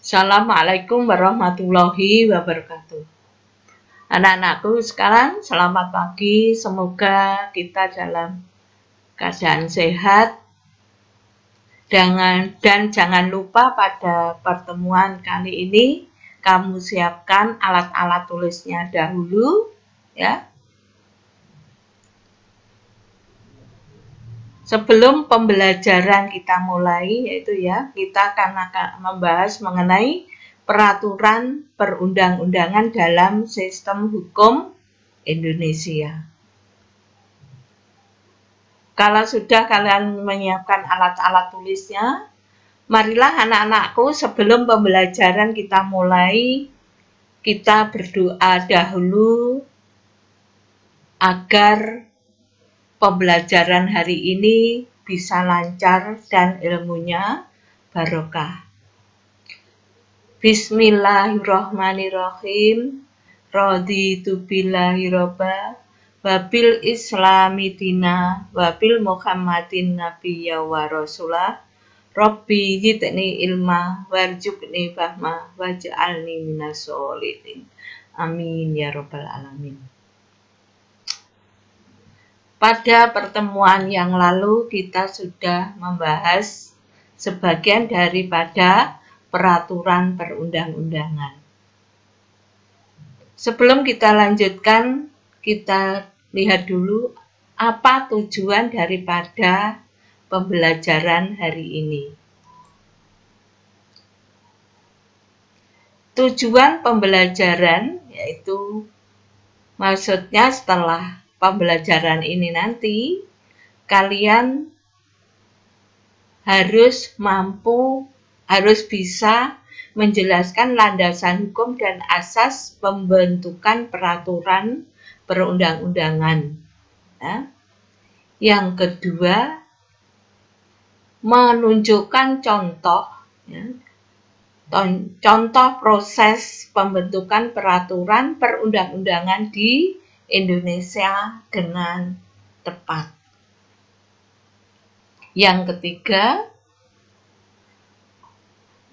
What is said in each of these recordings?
Assalamualaikum warahmatullahi wabarakatuh. Anak-anakku sekarang selamat pagi. Semoga kita dalam keadaan sehat. Dan jangan lupa pada pertemuan kali ini kamu siapkan alat-alat tulisnya dahulu ya. Sebelum pembelajaran kita mulai, yaitu ya, kita akan membahas mengenai peraturan perundang-undangan dalam sistem hukum Indonesia. Kalau sudah kalian menyiapkan alat-alat tulisnya, marilah anak-anakku sebelum pembelajaran kita mulai, kita berdoa dahulu agar pembelajaran hari ini bisa lancar dan ilmunya barokah. Bismillahirrahmanirrahim. Raditu billahi robba wabil islami dina wabil muhammadin nabiyya wa rasulah. Rabbi zidni ilma warzuqni fahma waj'alni minas sholihin. Amin ya rabbal alamin. Pada pertemuan yang lalu kita sudah membahas sebagian daripada peraturan perundang-undangan. Sebelum kita lanjutkan, kita lihat dulu apa tujuan daripada pembelajaran hari ini. Tujuan pembelajaran yaitu maksudnya setelah pembelajaran ini nanti, kalian harus bisa menjelaskan landasan hukum dan asas pembentukan peraturan perundang-undangan. Ya. Yang kedua, menunjukkan contoh, ya, contoh proses pembentukan peraturan perundang-undangan di Indonesia dengan tepat. Yang ketiga,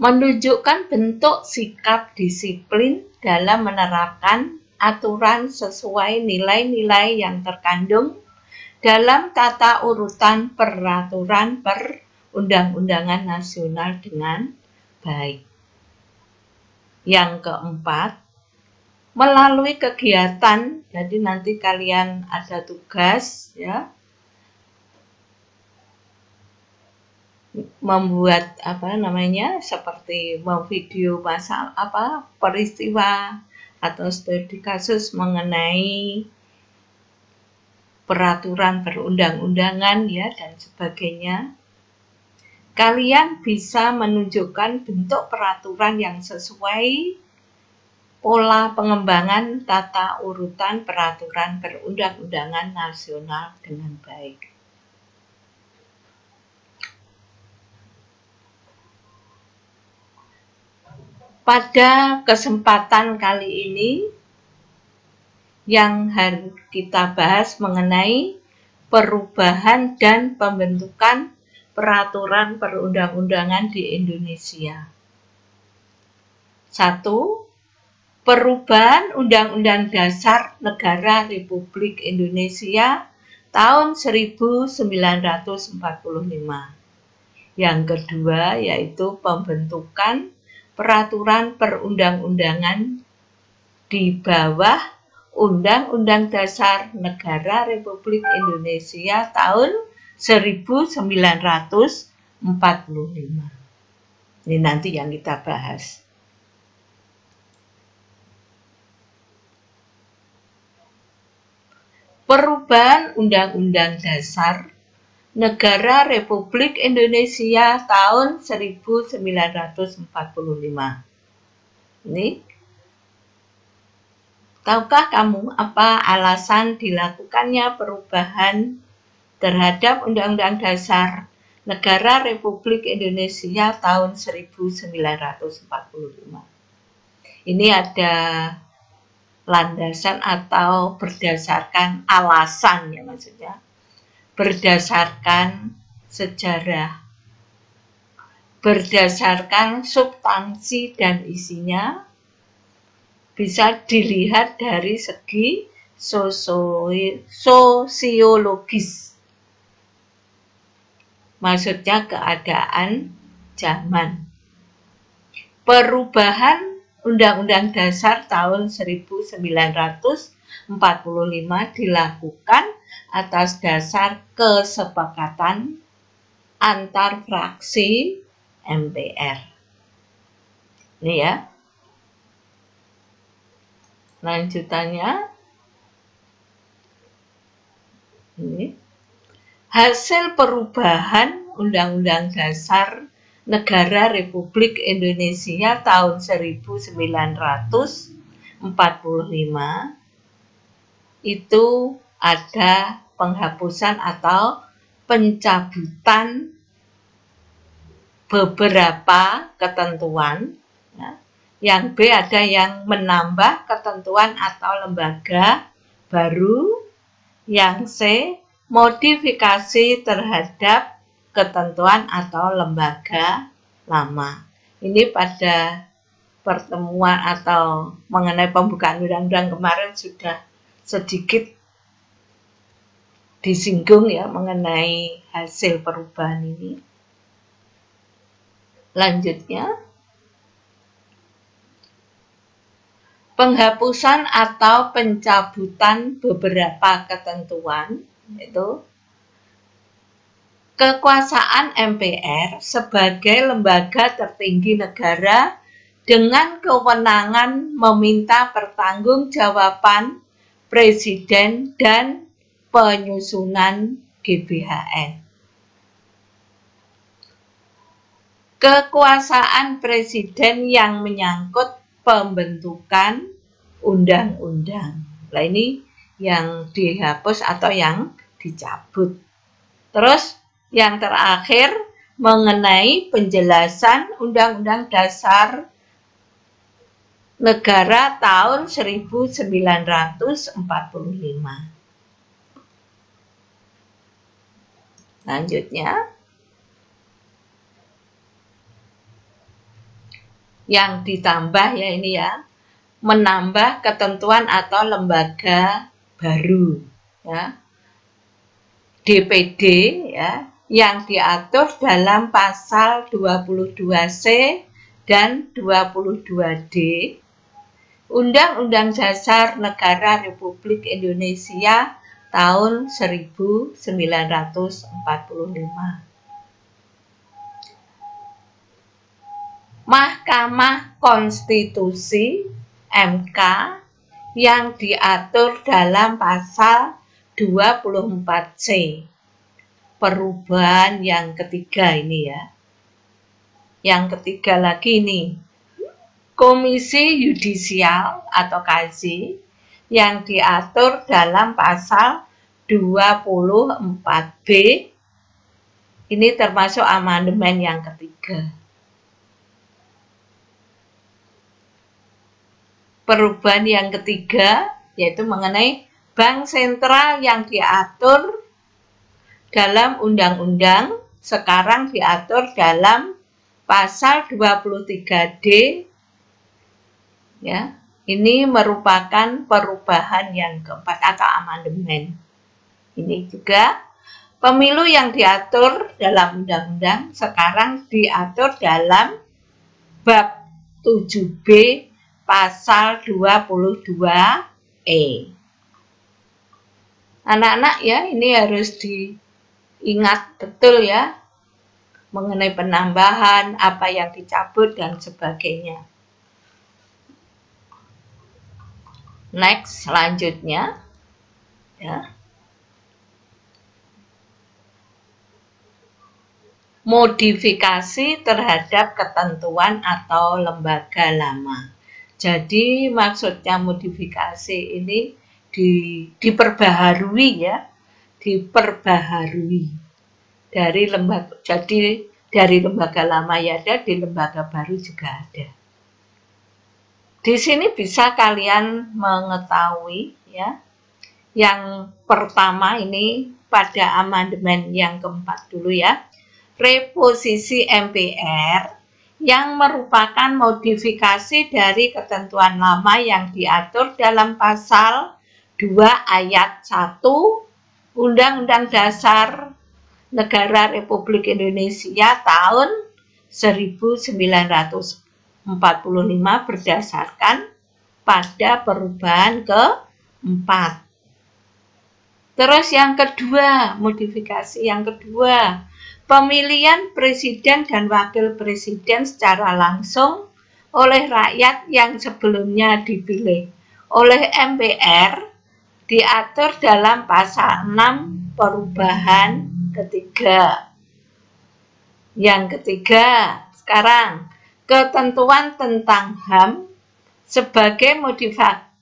menunjukkan bentuk sikap disiplin dalam menerapkan aturan sesuai nilai-nilai yang terkandung dalam tata urutan peraturan perundang-undangan nasional dengan baik. Yang keempat, melalui kegiatan, jadi nanti kalian ada tugas ya, membuat seperti memvideo masalah peristiwa atau studi kasus mengenai peraturan perundang-undangan ya dan sebagainya. Kalian bisa menunjukkan bentuk peraturan yang sesuai pola pengembangan tata urutan peraturan perundang-undangan nasional dengan baik. Pada kesempatan kali ini, yang harus kita bahas mengenai perubahan dan pembentukan peraturan perundang-undangan di Indonesia. 1. Perubahan Undang-Undang Dasar Negara Republik Indonesia tahun 1945. Yang kedua yaitu pembentukan peraturan perundang-undangan di bawah Undang-Undang Dasar Negara Republik Indonesia tahun 1945. Ini nanti yang kita bahas. Perubahan Undang-Undang Dasar Negara Republik Indonesia tahun 1945. Ini, tahukah kamu apa alasan dilakukannya perubahan terhadap Undang-Undang Dasar Negara Republik Indonesia tahun 1945? Ini ada landasan atau berdasarkan alasan ya maksudnya. Berdasarkan sejarah. berdasarkan substansi dan isinya, bisa dilihat dari segi sosiologis. Maksudnya keadaan zaman. Perubahan Undang-Undang Dasar tahun 1945 dilakukan atas dasar kesepakatan antar fraksi MPR. Ini ya. Lanjutannya. Ini. Hasil perubahan Undang-Undang Dasar Negara Republik Indonesia tahun 1945 itu ada penghapusan atau pencabutan beberapa ketentuan. Ya. Yang B ada yang menambah ketentuan atau lembaga baru. Yang C modifikasi terhadap ketentuan atau lembaga lama. Ini pada pertemuan atau mengenai pembukaan undang-undang kemarin sudah sedikit disinggung ya mengenai hasil perubahan ini. Lanjutnya, penghapusan atau pencabutan beberapa ketentuan, yaitu kekuasaan MPR sebagai lembaga tertinggi negara dengan kewenangan meminta pertanggungjawaban Presiden dan penyusunan GBHN. Kekuasaan Presiden yang menyangkut pembentukan undang-undang. Nah, ini yang dihapus atau yang dicabut. Terus yang terakhir mengenai penjelasan Undang-Undang Dasar Negara tahun 1945. Lanjutnya, yang ditambah ya ini ya, menambah ketentuan atau lembaga baru ya. DPD ya, yang diatur dalam pasal 22C dan 22D Undang-Undang Dasar Negara Republik Indonesia tahun 1945. Mahkamah Konstitusi (MK) yang diatur dalam pasal 24C. Perubahan yang ketiga ini ya. Yang ketiga lagi ini, Komisi Yudisial atau KAYSI yang diatur dalam pasal 24B. Ini termasuk amandemen yang ketiga. Perubahan yang ketiga yaitu mengenai Bank Sentral yang diatur dalam undang-undang sekarang diatur dalam pasal 23D ya. Ini merupakan perubahan yang keempat atau amandemen. Ini juga pemilu yang diatur dalam undang-undang sekarang diatur dalam bab 7B pasal 22E. Anak-anak ya, ini harus diingat betul ya, mengenai penambahan, apa yang dicabut, dan sebagainya. Next, selanjutnya. Ya. Modifikasi terhadap ketentuan atau lembaga lama. Jadi maksudnya modifikasi ini diperbaharui ya, diperbaharui dari lembaga. Jadi dari lembaga lama ya ada, di lembaga baru juga ada. Di sini bisa kalian mengetahui ya. Yang pertama ini pada amandemen yang keempat dulu ya. reposisi MPR yang merupakan modifikasi dari ketentuan lama yang diatur dalam pasal 2 ayat 1 Undang-Undang Dasar Negara Republik Indonesia tahun 1945 berdasarkan pada perubahan keempat. Terus yang kedua, modifikasi yang kedua, pemilihan presiden dan wakil presiden secara langsung oleh rakyat yang sebelumnya dipilih oleh MPR diatur dalam pasal 6 perubahan ketiga. Yang ketiga, sekarang ketentuan tentang HAM sebagai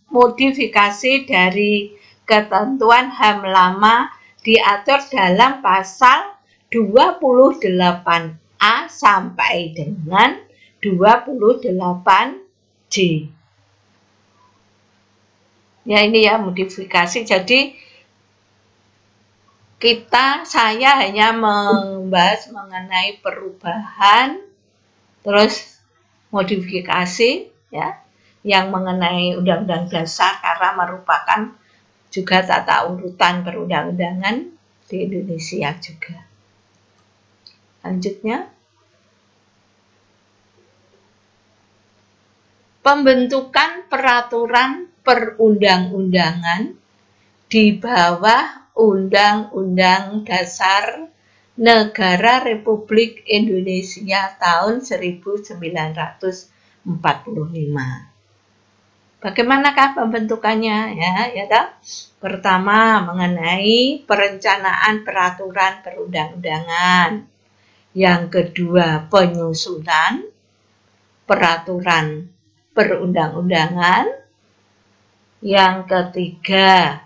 modifikasi dari ketentuan HAM lama diatur dalam pasal 28A sampai dengan 28J. Ya ini ya modifikasi. Jadi saya hanya membahas mengenai perubahan, terus modifikasi ya, yang mengenai Undang-Undang Dasar karena merupakan juga tata urutan perundang-undangan di Indonesia juga. Lanjutnya, pembentukan peraturan perundang-undangan di bawah Undang-Undang Dasar Negara Republik Indonesia tahun 1945. Bagaimanakah pembentukannya? Ya toh? Pertama, mengenai perencanaan peraturan perundang-undangan. Yang kedua, penyusunan peraturan perundang-undangan. Yang ketiga,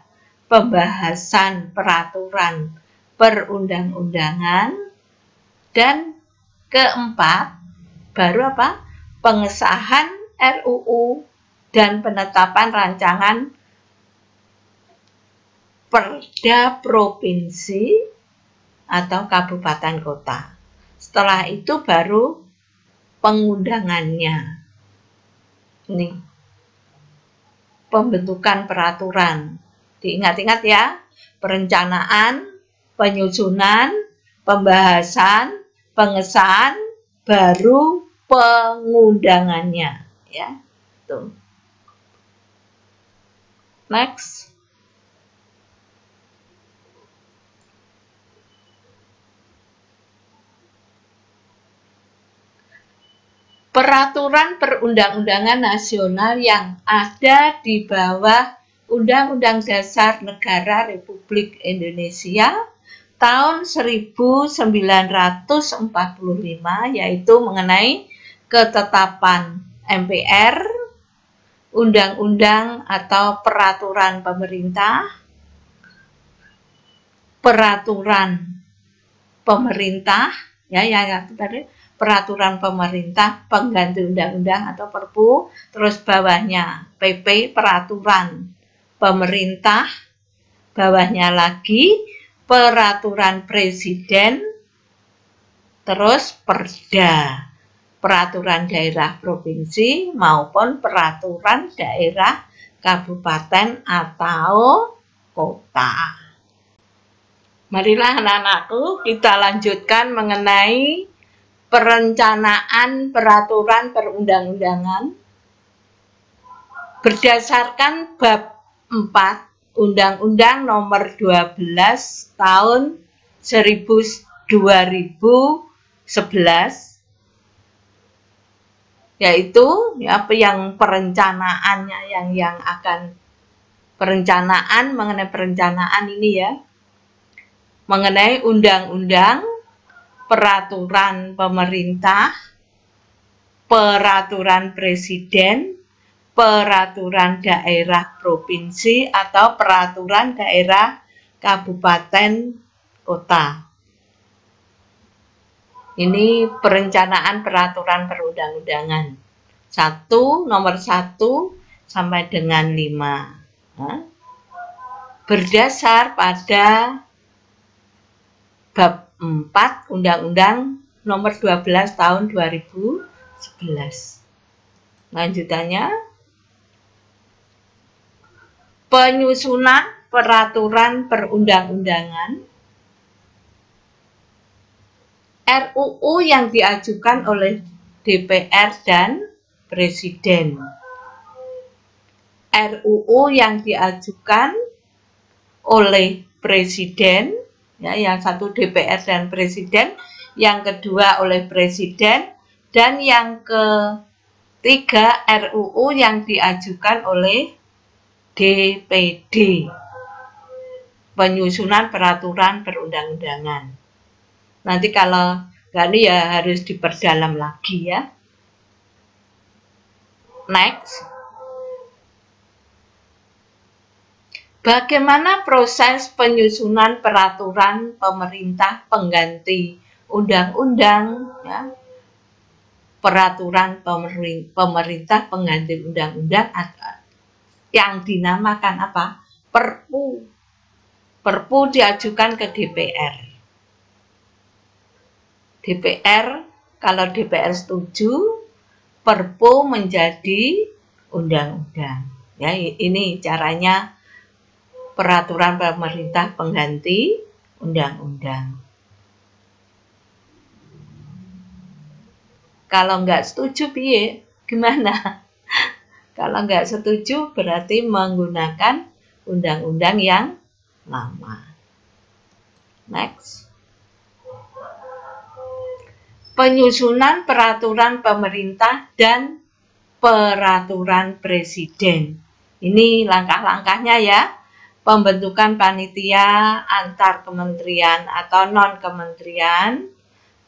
pembahasan peraturan perundang-undangan. Dan keempat, baru apa? Pengesahan RUU dan penetapan rancangan perda provinsi atau kabupaten kota. Setelah itu baru pengundangannya. Ini pembentukan peraturan. Diingat-ingat ya, perencanaan, penyusunan, pembahasan, pengesahan, baru pengundangannya. Ya, tuh. Next. Peraturan perundang-undangan nasional yang ada di bawah Undang-Undang Dasar Negara Republik Indonesia tahun 1945, yaitu mengenai ketetapan MPR, undang-undang atau peraturan pemerintah, peraturan pemerintah pengganti undang-undang atau Perpu, terus bawahnya PP, peraturan pemerintah, bawahnya lagi peraturan presiden, terus perda, peraturan daerah provinsi maupun peraturan daerah kabupaten atau kota. Marilah anak-anakku kita lanjutkan mengenai perencanaan peraturan perundang-undangan berdasarkan bab 4 Undang-Undang Nomor 12 Tahun 2011, yaitu apa yang perencanaannya yang akan perencanaan mengenai perencanaan ini ya, mengenai undang-undang, peraturan pemerintah, peraturan presiden, peraturan daerah provinsi atau peraturan daerah kabupaten kota. Ini perencanaan peraturan perundang-undangan. Nomor 1 sampai dengan 5. Berdasar pada bab 4 Undang-Undang Nomor 12 Tahun 2011. Lanjutannya, penyusunan peraturan perundang-undangan RUU yang diajukan oleh DPR dan Presiden. RUU yang diajukan oleh Presiden, ya, yang satu DPR dan Presiden, yang kedua oleh Presiden, dan yang ketiga RUU yang diajukan oleh DPD, penyusunan peraturan perundang-undangan. Nanti kalau nggak ini ya harus diperdalam lagi ya. Next. Bagaimana proses penyusunan peraturan pemerintah pengganti undang-undang, ya? Peraturan pemerintah pengganti undang-undang yang dinamakan apa? Perpu. Perpu diajukan ke DPR. DPR, kalau DPR setuju, Perpu menjadi undang-undang. Ya, ini caranya peraturan pemerintah pengganti undang-undang. Kalau nggak setuju, piye? Gimana? Kalau nggak setuju berarti menggunakan undang-undang yang lama. Next. Penyusunan peraturan pemerintah dan peraturan presiden. Ini langkah-langkahnya ya. Pembentukan panitia antar kementerian atau non-kementerian.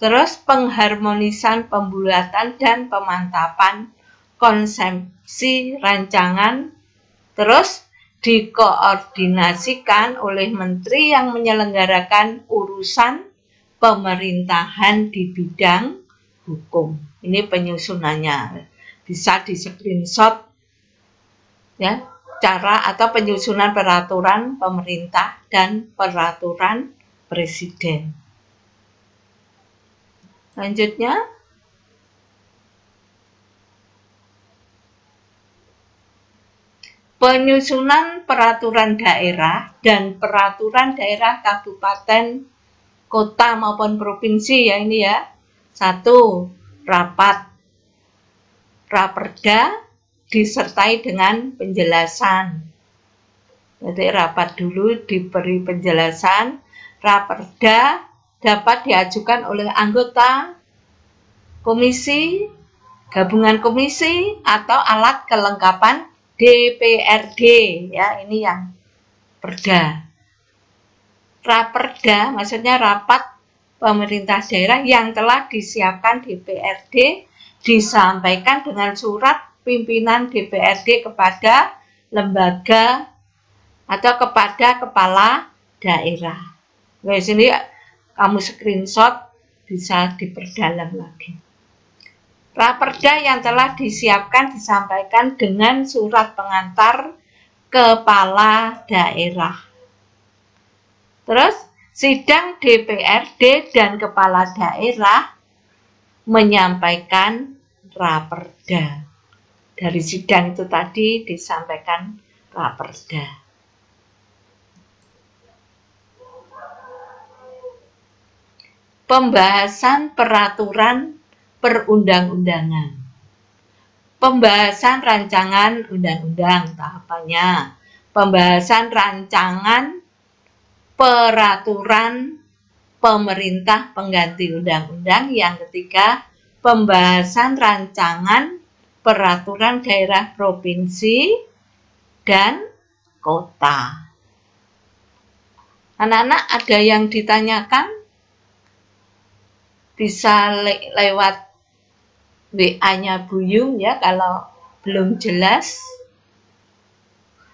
Terus pengharmonisan pembuatan dan pemantapan konsepsi rancangan, terus dikoordinasikan oleh menteri yang menyelenggarakan urusan pemerintahan di bidang hukum. Ini penyusunannya, bisa di screenshot ya, cara atau penyusunan peraturan pemerintah dan peraturan presiden. Selanjutnya, penyusunan peraturan daerah dan peraturan daerah kabupaten, kota maupun provinsi ya ini ya. 1. Rapat. Raperda disertai dengan penjelasan. Jadi rapat dulu diberi penjelasan. Raperda dapat diajukan oleh anggota komisi, gabungan komisi, atau alat kelengkapan DPRD, ya ini yang perda. Raperda maksudnya rapat pemerintah daerah yang telah disiapkan DPRD disampaikan dengan surat pimpinan DPRD kepada lembaga atau kepada kepala daerah. Di sini kamu screenshot, bisa diperdalam lagi. Raperda yang telah disiapkan disampaikan dengan surat pengantar kepala daerah. Terus, sidang DPRD dan kepala daerah menyampaikan raperda. Dari sidang itu tadi disampaikan raperda. Pembahasan peraturan perundang-undangan. Pembahasan rancangan undang-undang tahapannya. Pembahasan rancangan peraturan pemerintah pengganti undang-undang. Yang ketiga, pembahasan rancangan peraturan daerah provinsi dan kota. Anak-anak ada yang ditanyakan? Bisa lewat WA-nya Bu Yung ya kalau belum jelas.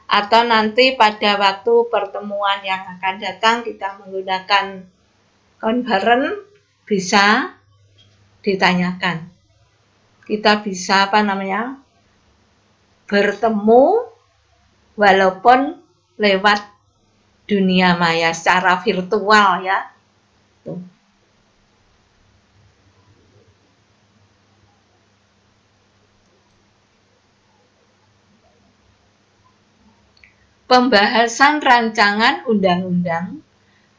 Atau nanti pada waktu pertemuan yang akan datang kita menggunakan konferen bisa ditanyakan. Kita bisa bertemu walaupun lewat dunia maya secara virtual ya. Tuh. Pembahasan rancangan undang-undang.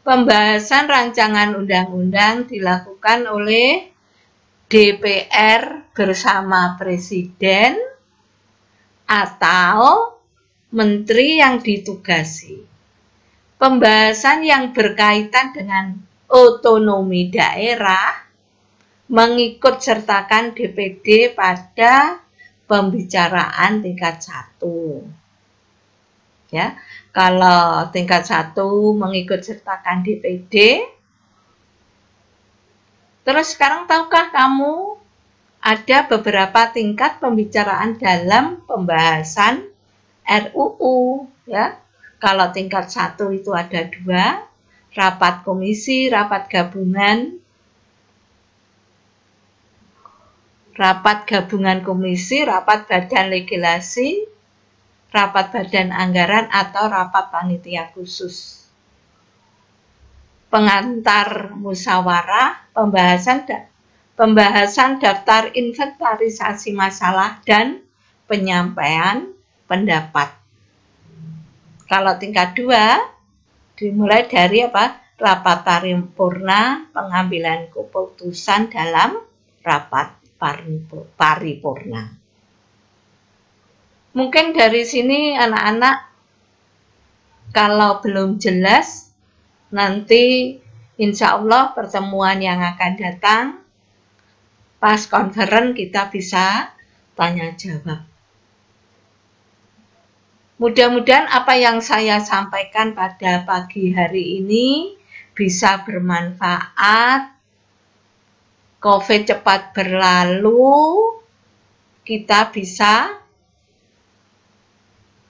Pembahasan rancangan undang-undang dilakukan oleh DPR bersama Presiden atau menteri yang ditugasi. Pembahasan yang berkaitan dengan otonomi daerah mengikut sertakan DPD pada pembicaraan tingkat 1. Ya, kalau tingkat 1 mengikut sertakan DPD. Terus sekarang tahukah kamu ada beberapa tingkat pembicaraan dalam pembahasan RUU, ya. Kalau tingkat 1 itu ada 2, rapat komisi, rapat gabungan komisi, rapat badan legislasi, rapat badan anggaran atau rapat panitia khusus. Pengantar musyawarah, pembahasan daftar inventarisasi masalah dan penyampaian pendapat. Kalau tingkat 2 dimulai dari rapat paripurna, pengambilan keputusan dalam rapat paripurna. Mungkin dari sini anak-anak kalau belum jelas, nanti insya Allah pertemuan yang akan datang pas konferen kita bisa tanya jawab. Mudah-mudahan apa yang saya sampaikan pada pagi hari ini bisa bermanfaat. COVID cepat berlalu, kita bisa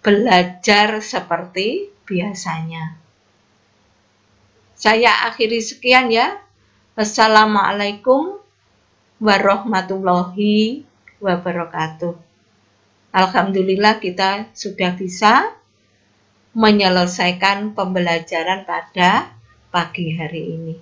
belajar seperti biasanya. Saya akhiri sekian ya. Wassalamualaikum warahmatullahi wabarakatuh. Alhamdulillah kita sudah bisa menyelesaikan pembelajaran pada pagi hari ini.